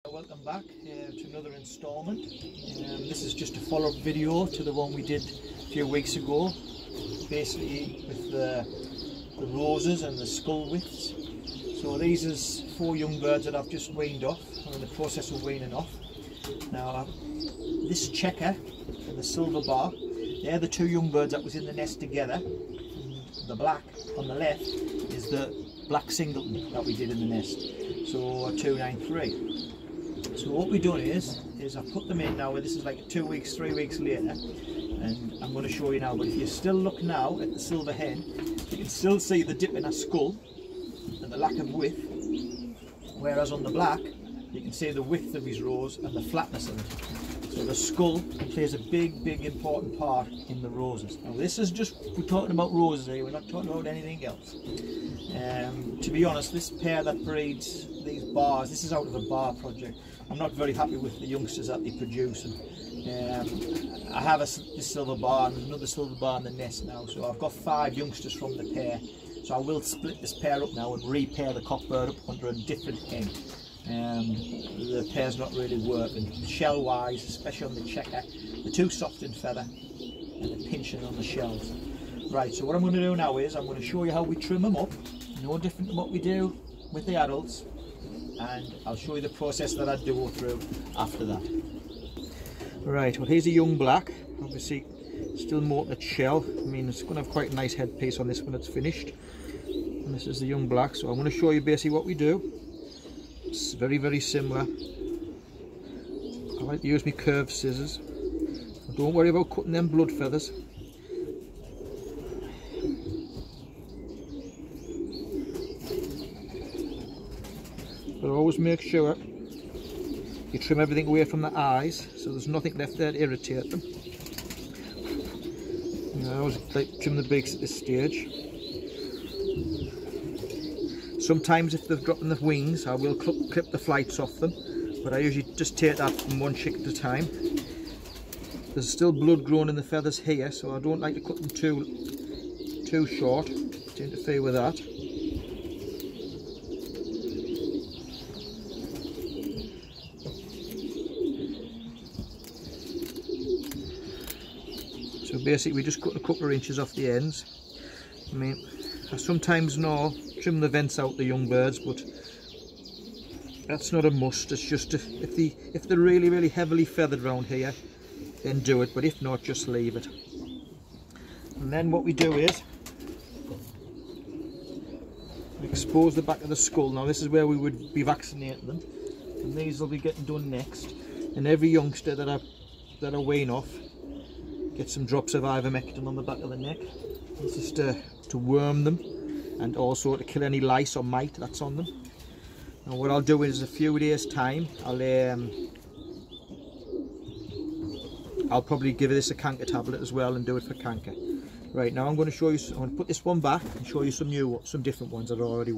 Welcome back to another instalment. This is just a follow-up video to the one we did a few weeks ago, basically with the roses and the skull widths. So these is 4 young birds that I've just weaned off. I'm in the process of weaning off. Now this checker and the silver bar, they're the 2 young birds that was in the nest together. And the black on the left is the black singleton that we did in the nest, so 293. So what we've done is I've put them in now, this is like 2 weeks, 3 weeks later, and I'm going to show you now. But if you still look now at the silver hen, you can still see the dip in her skull and the lack of width, whereas on the black you can see the width of his rose and the flatness of it. So the skull plays a big important part in the roses. Now this is just, we're talking about roses here, we're not talking about anything else. To be honest, this pair that breeds these bars, this is out of a bar project. I'm not very happy with the youngsters that they produce. And I have this silver bar and another silver bar in the nest now, so I've got 5 youngsters from the pair. So I will split this pair up now and repair the cockbird up under a different hen. The pair's not really working. Shell wise, especially on the checker, they're too soft in feather and they're pinching on the shells. Right, so what I'm going to do now is I'm going to show you how we trim them up, no different than what we do with the adults, and I'll show you the process that I do through after that. Right, well here's a young black, obviously still molting its shell. I mean, it's going to have quite a nice headpiece on this when it's finished. And this is the young black, so I'm going to show you basically what we do. It's very similar. I like to use my curved scissors. So don't worry about cutting them blood feathers. But always make sure you trim everything away from the eyes, so there's nothing left there to irritate them. I always like to trim the beaks at this stage. Sometimes if they're dropping the wings, I will clip the flights off them, but I usually just take that from 1 chick at a time. There's still blood growing in the feathers here, so I don't like to cut them too short to interfere with that. So basically we just cut a couple of inches off the ends. I mean, I sometimes trim the vents out the young birds, but that's not a must. It's just if they're really heavily feathered around here, then do it, but if not, just leave it. And then what we do is we expose the back of the skull. Now this is where we would be vaccinating them, and these will be getting done next. And every youngster that I wean off get some drops of ivermectin on the back of the neck. This is to worm them and also to kill any lice or mite that's on them. And what I'll do is a few days time I'll probably give this a canker tablet as well and do it for canker. Right, now I'm going to show you, I'm going to put this one back and show you some different ones that are already weaned.